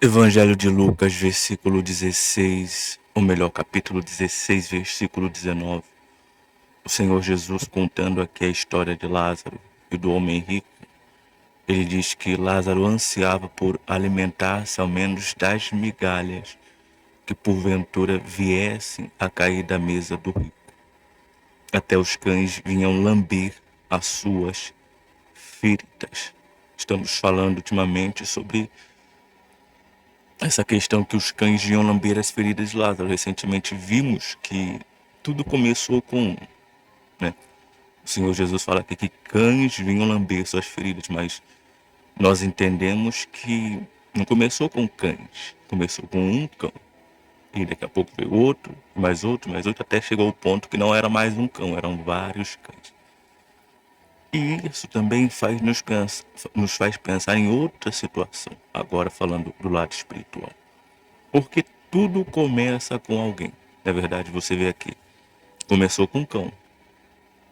Evangelho de Lucas, versículo 16, ou melhor, capítulo 16, versículo 19. O Senhor Jesus contando aqui a história de Lázaro e do homem rico. Ele diz que Lázaro ansiava por alimentar-se ao menos das migalhas que porventura viessem a cair da mesa do rico. Até os cães vinham lamber as suas feridas. Estamos falando ultimamente sobre essa questão que os cães vinham lamber as feridas de Lázaro. Recentemente vimos que tudo começou com, né? O Senhor Jesus fala aqui que cães vinham lamber suas feridas, mas nós entendemos que não começou com cães, começou com um cão. E daqui a pouco veio outro, mais outro, até chegou ao ponto que não era mais um cão, eram vários cães. E isso também nos faz pensar em outra situação, agora falando do lado espiritual. Porque tudo começa com alguém. Na verdade, você vê aqui, começou com um cão.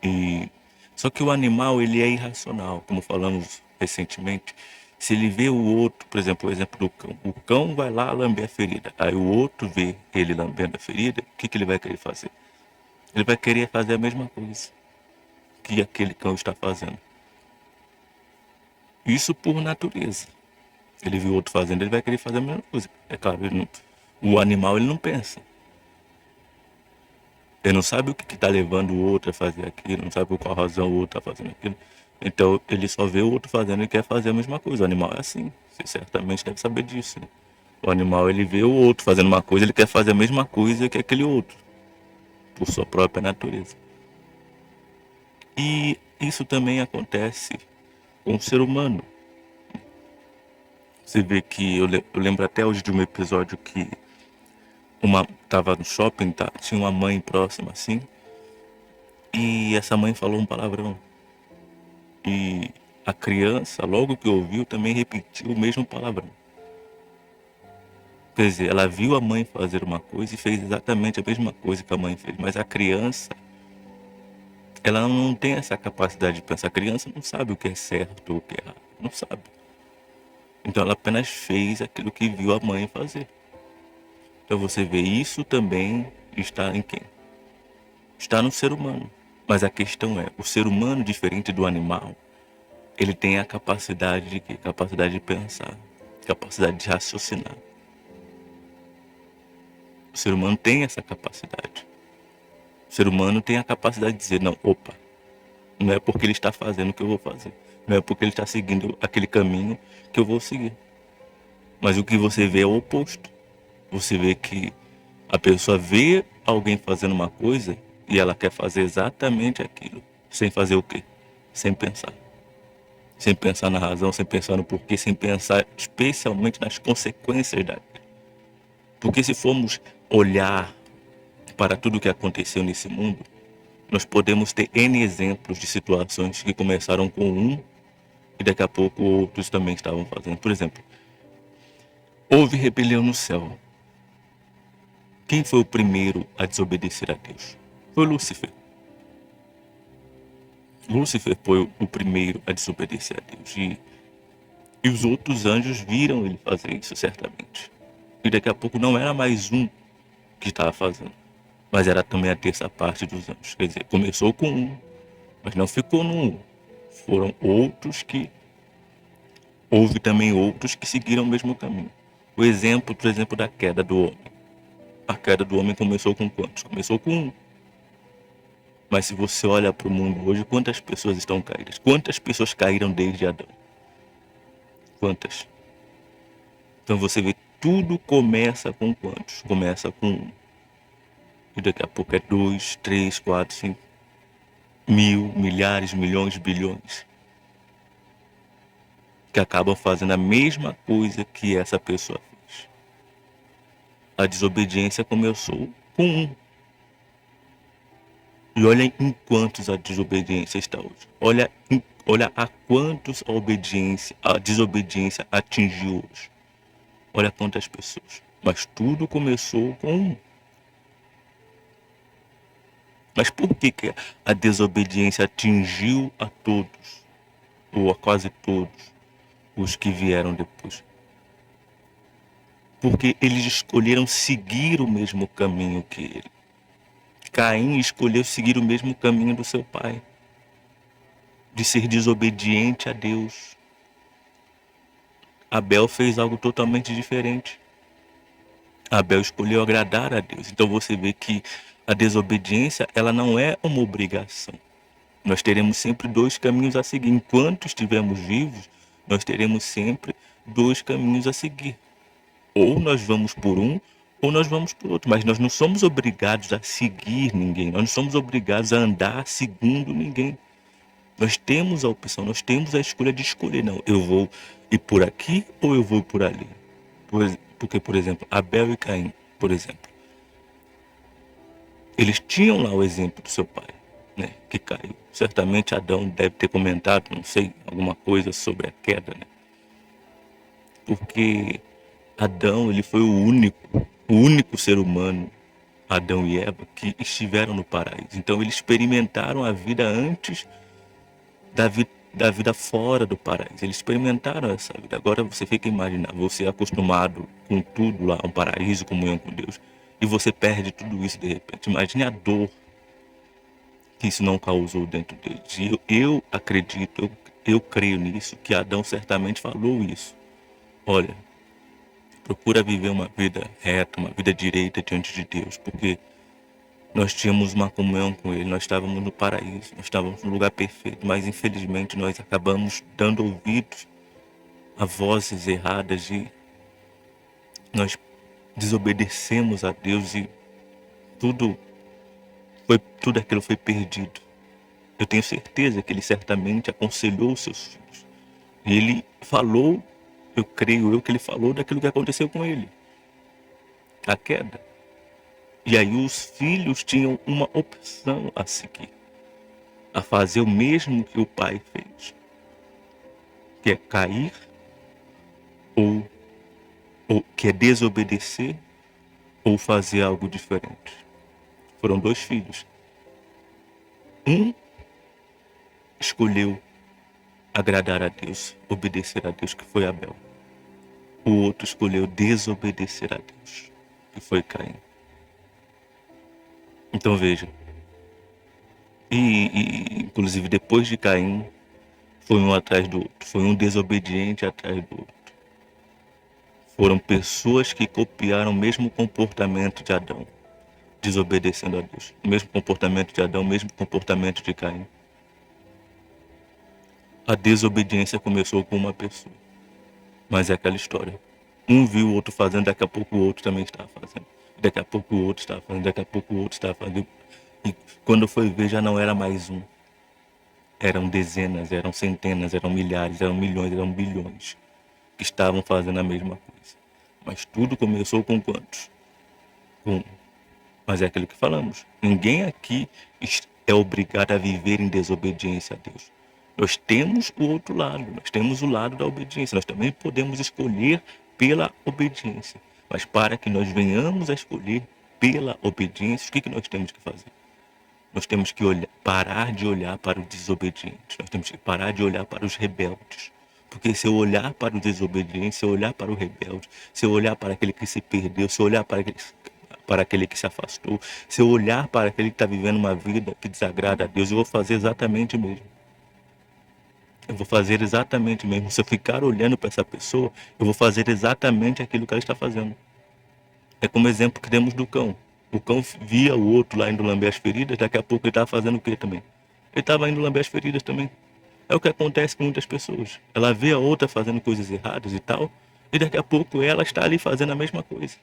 E só que o animal, ele é irracional, como falamos recentemente. Se ele vê o outro, por exemplo, o exemplo do cão. O cão vai lá lamber a ferida. Aí o outro vê ele lambendo a ferida, o que ele vai querer fazer? Ele vai querer fazer a mesma coisa que aquele cão está fazendo. Isso por natureza. Ele viu o outro fazendo, ele vai querer fazer a mesma coisa. É claro, o animal ele não pensa. Ele não sabe o que está levando o outro a fazer aquilo, não sabe por qual razão o outro está fazendo aquilo. Então ele só vê o outro fazendo e quer fazer a mesma coisa. O animal é assim. Você certamente deve saber disso, né? O animal ele vê o outro fazendo uma coisa, ele quer fazer a mesma coisa que aquele outro, por sua própria natureza. E isso também acontece com o ser humano. Você vê que eu lembro até hoje de um episódio que tava no shopping, tá? Tinha uma mãe próxima assim, e essa mãe falou um palavrão. E a criança, logo que ouviu, também repetiu o mesmo palavrão. Quer dizer, ela viu a mãe fazer uma coisa e fez exatamente a mesma coisa que a mãe fez. Mas a criança, ela não tem essa capacidade de pensar. A criança não sabe o que é certo ou o que é errado. Não sabe. Então ela apenas fez aquilo que viu a mãe fazer. Então você vê, isso também está em quem? Está no ser humano. Mas a questão é, o ser humano, diferente do animal, ele tem a capacidade de quê? Capacidade de pensar, capacidade de raciocinar. O ser humano tem essa capacidade. O ser humano tem a capacidade de dizer, não, opa, não é porque ele está fazendo o que eu vou fazer. Não é porque ele está seguindo aquele caminho que eu vou seguir. Mas o que você vê é o oposto. Você vê que a pessoa vê alguém fazendo uma coisa e ela quer fazer exatamente aquilo. Sem fazer o quê? Sem pensar. Sem pensar na razão, sem pensar no porquê, sem pensar especialmente nas consequências daquilo. Porque se formos olhar para tudo o que aconteceu nesse mundo, nós podemos ter N exemplos de situações que começaram com um e daqui a pouco outros também estavam fazendo. Por exemplo, houve rebelião no céu. Quem foi o primeiro a desobedecer a Deus? Foi Lúcifer. Lúcifer foi o primeiro a desobedecer a Deus. E os outros anjos viram ele fazer isso, certamente. E daqui a pouco não era mais um que estava fazendo, mas era também a terça parte dos anjos. Quer dizer, começou com um, mas não ficou no um. Foram outros que... Houve também outros que seguiram o mesmo caminho. O exemplo, por exemplo, da queda do homem. A queda do homem começou com quantos? Começou com um. Mas se você olha para o mundo hoje, quantas pessoas estão caídas? Quantas pessoas caíram desde Adão? Quantas? Então você vê, tudo começa com quantos? Começa com um. E daqui a pouco é 2, 3, 4, 5, mil, milhares, milhões, bilhões. Que acabam fazendo a mesma coisa que essa pessoa fez. A desobediência começou com um. E olha em quantos a desobediência está hoje. Olha a quantos a desobediência atingiu hoje. Olha quantas pessoas. Mas tudo começou com um. Mas por que a desobediência atingiu a todos? Ou a quase todos os que vieram depois? porque eles escolheram seguir o mesmo caminho que ele. Caim escolheu seguir o mesmo caminho do seu pai, de ser desobediente a Deus. Abel fez algo totalmente diferente. Abel escolheu agradar a Deus. Então você vê que a desobediência, ela não é uma obrigação. Nós teremos sempre dois caminhos a seguir. Enquanto estivermos vivos, nós teremos sempre dois caminhos a seguir. Ou nós vamos por um, ou nós vamos por outro. Mas nós não somos obrigados a seguir ninguém. Nós não somos obrigados a andar segundo ninguém. Nós temos a opção, nós temos a escolha de escolher. Não, eu vou ir por aqui ou eu vou por ali. Porque, por exemplo, Abel e Caim, por exemplo, eles tinham lá o exemplo do seu pai, né, que caiu. Certamente Adão deve ter comentado, não sei, alguma coisa sobre a queda, né? Porque Adão, ele foi o único ser humano, Adão e Eva, que estiveram no paraíso. Então eles experimentaram a vida antes da vida fora do paraíso. Eles experimentaram essa vida. Agora você fica imaginando, você é acostumado com tudo lá, um paraíso, comunhão com Deus, e você perde tudo isso de repente. Imagine a dor que isso não causou dentro deles. E eu acredito, eu creio nisso, que Adão certamente falou isso. Olha, procura viver uma vida reta, uma vida direita diante de Deus, porque nós tínhamos uma comunhão com Ele, nós estávamos no paraíso, nós estávamos no lugar perfeito, mas infelizmente nós acabamos dando ouvidos a vozes erradas e nós desobedecemos a Deus e tudo aquilo foi perdido. Eu tenho certeza que Ele certamente aconselhou os seus filhos. E Ele falou, eu creio que Ele falou daquilo que aconteceu com ele, a queda. E aí os filhos tinham uma opção a seguir, a fazer o mesmo que o pai fez, que é cair ou que é desobedecer ou fazer algo diferente. Foram dois filhos. Um escolheu agradar a Deus, obedecer a Deus, que foi Abel. O outro escolheu desobedecer a Deus, que foi Caim. Então veja, inclusive depois de Caim, foi um atrás do outro, foi um desobediente atrás do outro. Foram pessoas que copiaram o mesmo comportamento de Adão, desobedecendo a Deus. O mesmo comportamento de Adão, o mesmo comportamento de Caim. A desobediência começou com uma pessoa, mas é aquela história. Um viu o outro fazendo, daqui a pouco o outro também estava fazendo. Daqui a pouco o outro estava fazendo, daqui a pouco o outro estava fazendo. E quando foi ver, já não era mais um. Eram dezenas, eram centenas, eram milhares, eram milhões, eram bilhões que estavam fazendo a mesma coisa. Mas tudo começou com quantos? Com um. Mas é aquilo que falamos. Ninguém aqui é obrigado a viver em desobediência a Deus. Nós temos o outro lado, nós temos o lado da obediência. Nós também podemos escolher pela obediência. Mas para que nós venhamos a escolher pela obediência, o que nós temos que fazer? Nós temos que parar de olhar para os desobedientes. Nós temos que parar de olhar para os rebeldes. Porque se eu olhar para o desobediente, se eu olhar para o rebelde, se eu olhar para aquele que se perdeu, se eu olhar para aquele que se afastou, se eu olhar para aquele que está vivendo uma vida que desagrada a Deus, eu vou fazer exatamente o mesmo. Eu vou fazer exatamente o mesmo. Se eu ficar olhando para essa pessoa, eu vou fazer exatamente aquilo que ela está fazendo. É como exemplo que temos do cão. O cão via o outro lá indo lamber as feridas, daqui a pouco ele estava fazendo o quê também? Ele estava indo lamber as feridas também. É o que acontece com muitas pessoas. Ela vê a outra fazendo coisas erradas e tal, e daqui a pouco ela está ali fazendo a mesma coisa.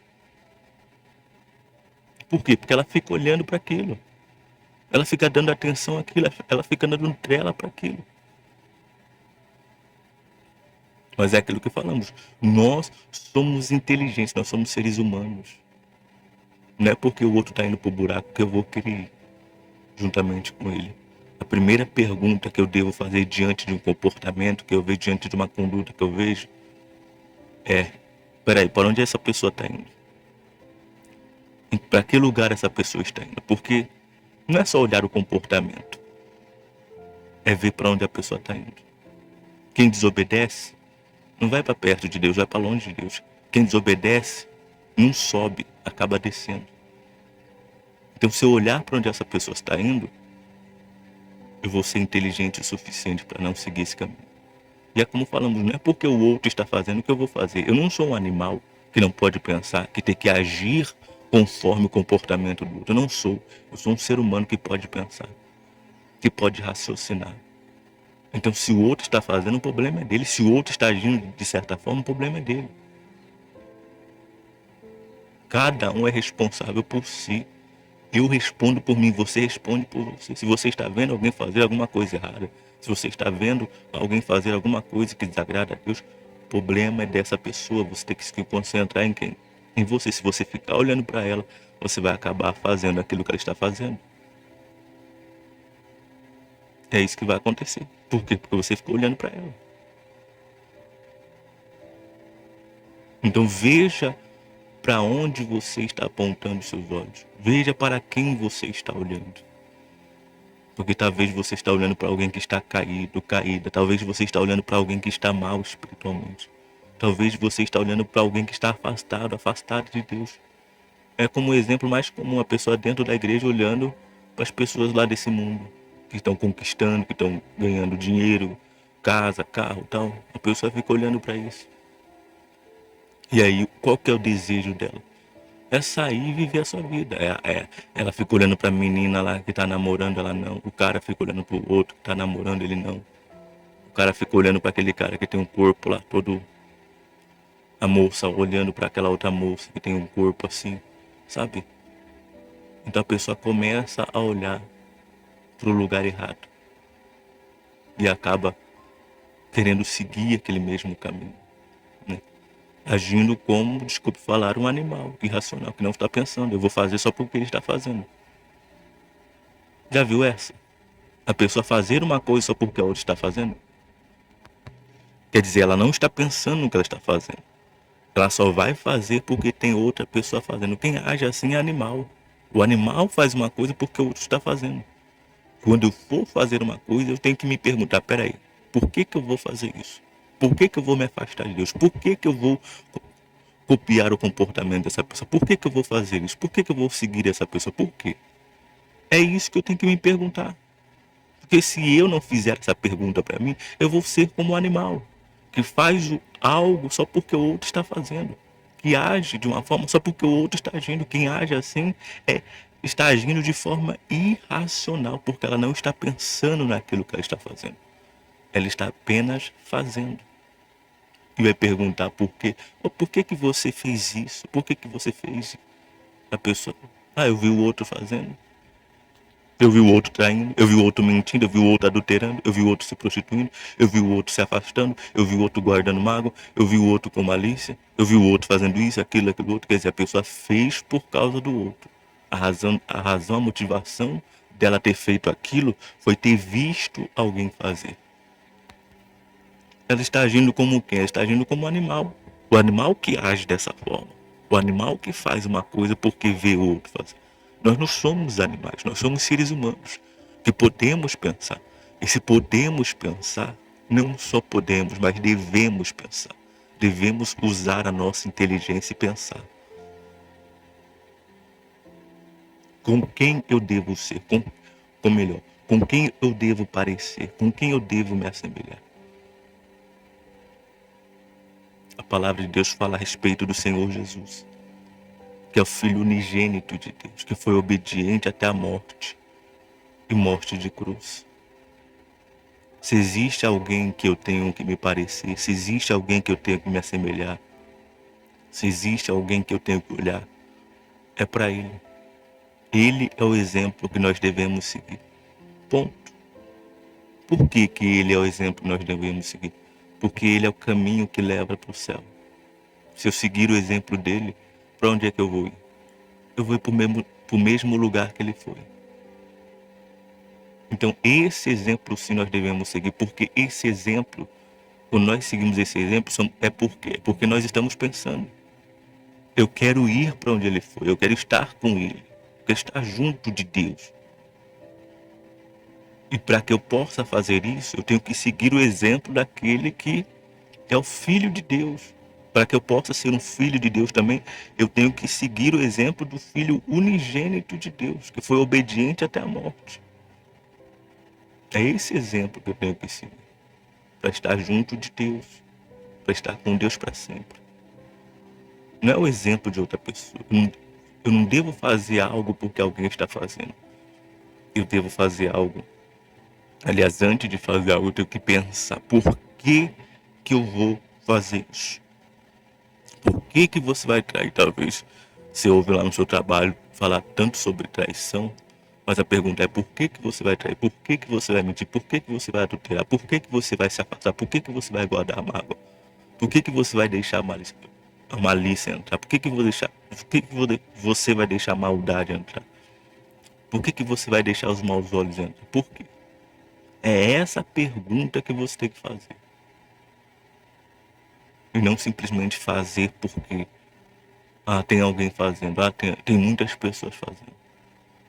Por quê? Porque ela fica olhando para aquilo. Ela fica dando atenção àquilo, ela fica dando trela para aquilo. Mas é aquilo que falamos. Nós somos inteligentes, nós somos seres humanos. Não é porque o outro está indo para o buraco que eu vou querer ir juntamente com ele. A primeira pergunta que eu devo fazer diante de um comportamento que eu vejo, diante de uma conduta que eu vejo, é: peraí, para onde essa pessoa está indo? Para que lugar essa pessoa está indo? Porque não é só olhar o comportamento, é ver para onde a pessoa está indo. Quem desobedece não vai para perto de Deus, vai para longe de Deus. Quem desobedece não sobe, acaba descendo. Então, se eu olhar para onde essa pessoa está indo, eu vou ser inteligente o suficiente para não seguir esse caminho. E é como falamos, não é porque o outro está fazendo que eu vou fazer. Eu não sou um animal que não pode pensar, que tem que agir conforme o comportamento do outro. Eu não sou. Eu sou um ser humano que pode pensar, que pode raciocinar. Então, se o outro está fazendo, o problema é dele. Se o outro está agindo de certa forma, o problema é dele. Cada um é responsável por si. Eu respondo por mim, você responde por você. Se você está vendo alguém fazer alguma coisa errada, se você está vendo alguém fazer alguma coisa que desagrada a Deus, o problema é dessa pessoa. Você tem que se concentrar em quem? Em você. Se você ficar olhando para ela, você vai acabar fazendo aquilo que ela está fazendo. É isso que vai acontecer. Por quê? Porque você ficou olhando para ela. Então veja para onde você está apontando seus olhos. Veja para quem você está olhando. Porque talvez você está olhando para alguém que está caído, caída. Talvez você está olhando para alguém que está mal espiritualmente. Talvez você está olhando para alguém que está afastado, afastado de Deus. É como o exemplo mais comum, a pessoa dentro da igreja olhando para as pessoas lá desse mundo, que estão conquistando, que estão ganhando dinheiro, casa, carro, tal. A pessoa fica olhando para isso. E aí, qual que é o desejo dela? É sair e viver a sua vida. Ela fica olhando pra menina lá que tá namorando, ela não. O cara fica olhando pro outro que tá namorando, ele não. O cara fica olhando pra aquele cara que tem um corpo lá todo. A moça olhando pra aquela outra moça que tem um corpo assim, sabe? Então a pessoa começa a olhar pro lugar errado e acaba querendo seguir aquele mesmo caminho, né? Agindo como, desculpe falar, um animal irracional que não está pensando. Eu vou fazer só porque ele está fazendo. Já viu essa? A pessoa fazer uma coisa só porque a outra está fazendo? Quer dizer, ela não está pensando no que ela está fazendo. Ela só vai fazer porque tem outra pessoa fazendo. Quem age assim é animal. O animal faz uma coisa porque o outro está fazendo. Quando eu for fazer uma coisa, eu tenho que me perguntar, peraí, por que eu vou fazer isso? Por que eu vou me afastar de Deus? Por que eu vou copiar o comportamento dessa pessoa? Por que eu vou fazer isso? Por que eu vou seguir essa pessoa? Por quê? É isso que eu tenho que me perguntar. Porque se eu não fizer essa pergunta para mim, eu vou ser como um animal que faz algo só porque o outro está fazendo, que age de uma forma só porque o outro está agindo. Quem age assim está agindo de forma irracional, porque ela não está pensando naquilo que ela está fazendo. Ela está apenas fazendo. E vai perguntar por quê? Por que que você fez isso? Por que que você fez? A pessoa, eu vi o outro fazendo. Eu vi o outro traindo, eu vi o outro mentindo, eu vi o outro adulterando, eu vi o outro se prostituindo, eu vi o outro se afastando, eu vi o outro guardando mágoa, eu vi o outro com malícia, eu vi o outro fazendo isso, aquilo outro. Quer dizer, a pessoa fez por causa do outro. A motivação dela ter feito aquilo foi ter visto alguém fazer. Ela está agindo como quem? Ela está agindo como um animal. O animal que age dessa forma. O animal que faz uma coisa porque vê o outro fazer. Nós não somos animais, nós somos seres humanos que podemos pensar. E se podemos pensar, não só podemos, mas devemos pensar. Devemos usar a nossa inteligência e pensar. Com quem eu devo ser? Com quem eu devo parecer? Com quem eu devo me assemelhar? A palavra de Deus fala a respeito do Senhor Jesus, que é o Filho unigênito de Deus, que foi obediente até a morte e morte de cruz. Se existe alguém que eu tenho que me parecer, se existe alguém que eu tenho que me assemelhar, se existe alguém que eu tenho que olhar, é para Ele. Ele é o exemplo que nós devemos seguir. Ponto. Por que Ele é o exemplo que nós devemos seguir? Porque Ele é o caminho que leva para o céu. Se eu seguir o exemplo dele, para onde é que eu vou ir? Eu vou ir para o mesmo lugar que ele foi. Então, esse exemplo sim nós devemos seguir, porque esse exemplo, quando nós seguimos esse exemplo, é por quê? Porque nós estamos pensando. Eu quero ir para onde ele foi, eu quero estar com ele, eu quero estar junto de Deus. E para que eu possa fazer isso, eu tenho que seguir o exemplo daquele que é o Filho de Deus. Para que eu possa ser um filho de Deus também, eu tenho que seguir o exemplo do Filho unigênito de Deus, que foi obediente até a morte. É esse exemplo que eu tenho que seguir, para estar junto de Deus, para estar com Deus para sempre. Não é o exemplo de outra pessoa. Eu não devo fazer algo porque alguém está fazendo. Eu devo fazer algo. Aliás, antes de fazer algo, eu tenho que pensar por que eu vou fazer isso. Por que você vai trair? Talvez você ouve lá no seu trabalho falar tanto sobre traição, mas a pergunta é por que você vai trair? Por que você vai mentir? Por que você vai adulterar? Por que você vai se afastar? Por que você vai guardar a mágoa? Por que você vai deixar a malícia entrar? Por que você vai deixar a maldade entrar? Por que você vai deixar os maus olhos entrar? Por quê? É essa pergunta que você tem que fazer. E não simplesmente fazer porque tem alguém fazendo, tem muitas pessoas fazendo.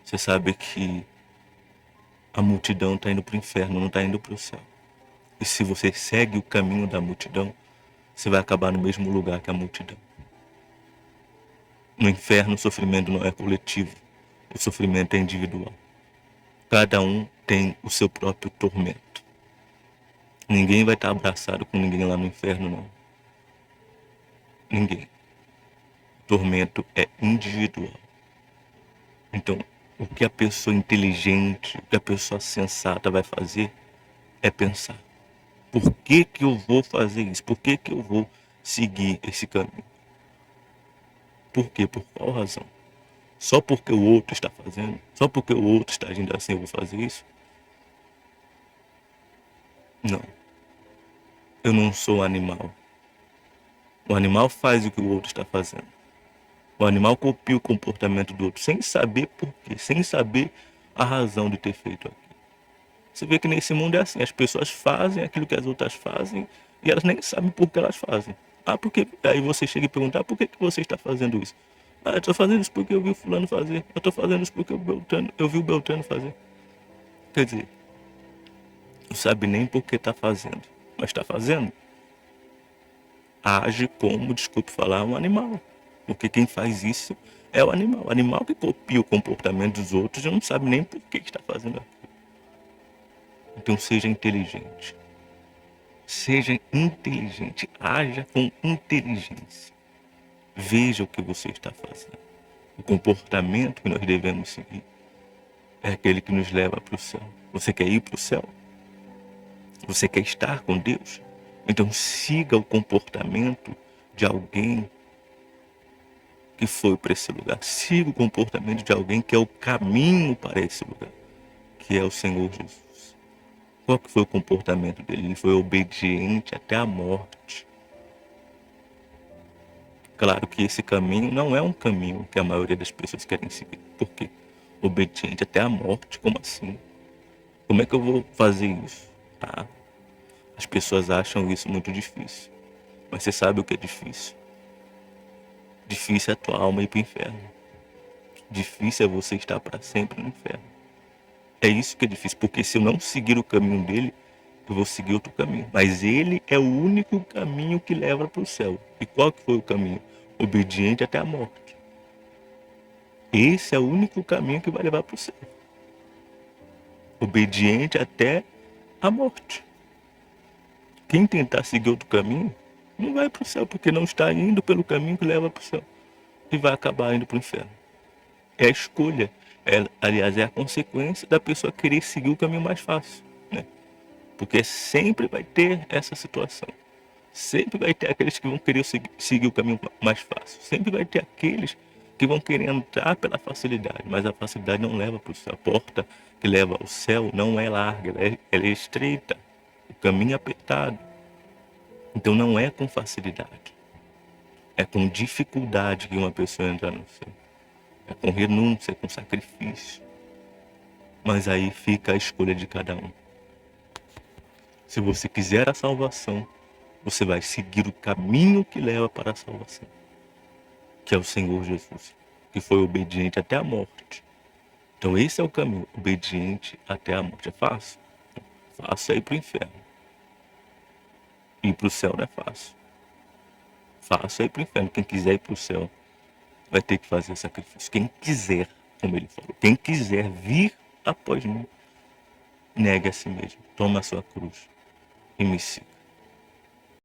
Você sabe que a multidão está indo para o inferno, não está indo para o céu. E se você segue o caminho da multidão, você vai acabar no mesmo lugar que a multidão. No inferno, o sofrimento não é coletivo, o sofrimento é individual. Cada um tem o seu próprio tormento. Ninguém vai estar abraçado com ninguém lá no inferno, não. Ninguém. O tormento é individual. Então, o que a pessoa inteligente, o que a pessoa sensata vai fazer é pensar: por que eu vou fazer isso? Por que eu vou seguir esse caminho? Por quê? Por qual razão? Só porque o outro está fazendo? Só porque o outro está agindo assim eu vou fazer isso? Não. Eu não sou um animal. O animal faz o que o outro está fazendo. O animal copia o comportamento do outro sem saber por quê, sem saber a razão de ter feito aquilo. Você vê que nesse mundo é assim, as pessoas fazem aquilo que as outras fazem e elas nem sabem por que elas fazem. Porque aí você chega e pergunta: por que você está fazendo isso? Eu estou fazendo isso porque eu vi o fulano fazer. Eu estou fazendo isso porque eu vi o Beltrano fazer. Quer dizer, não sabe nem por que está fazendo, mas está fazendo. Age como, desculpe falar, um animal. Porque quem faz isso é o animal. O animal que copia o comportamento dos outros e não sabe nem por que está fazendo aquilo. Então seja inteligente. Seja inteligente. Haja com inteligência. Veja o que você está fazendo. O comportamento que nós devemos seguir é aquele que nos leva para o céu. Você quer ir para o céu? Você quer estar com Deus? Então siga o comportamento de alguém que foi para esse lugar. Siga o comportamento de alguém que é o caminho para esse lugar, que é o Senhor Jesus. Qual que foi o comportamento dele? Ele foi obediente até a morte. Claro que esse caminho não é um caminho que a maioria das pessoas querem seguir. Por quê? Obediente até a morte? Como assim? Como é que eu vou fazer isso? As pessoas acham isso muito difícil. Mas você sabe o que é difícil? Difícil é a tua alma ir para o inferno. Difícil é você estar para sempre no inferno. É isso que é difícil, porque se eu não seguir o caminho dele, eu vou seguir outro caminho. Mas ele é o único caminho que leva para o céu. E qual que foi o caminho? Obediente até a morte. Esse é o único caminho que vai levar para o céu. Obediente até a morte. Quem tentar seguir outro caminho, não vai para o céu, porque não está indo pelo caminho que leva para o céu. E vai acabar indo para o inferno. É a escolha. Aliás, é a consequência da pessoa querer seguir o caminho mais fácil, né? Porque sempre vai ter essa situação. Sempre vai ter aqueles que vão querer seguir o caminho mais fácil. Sempre vai ter aqueles que vão querer entrar pela facilidade. Mas a facilidade não leva para o céu. A porta que leva ao céu não é larga, ela é estreita. O caminho é apertado. Então não é com facilidade. É com dificuldade que uma pessoa entra no céu. É com renúncia, é com sacrifício. Mas aí fica a escolha de cada um. Se você quiser a salvação, você vai seguir o caminho que leva para a salvação, que é o Senhor Jesus, que foi obediente até a morte. Então esse é o caminho, obediente até a morte. É fácil? Fácil é ir para o inferno. Ir para o céu não é fácil. Faça ir para o inferno. Quem quiser ir para o céu vai ter que fazer sacrifício. Quem quiser, como ele falou, quem quiser vir após mim, negue a si mesmo, toma a sua cruz e me siga.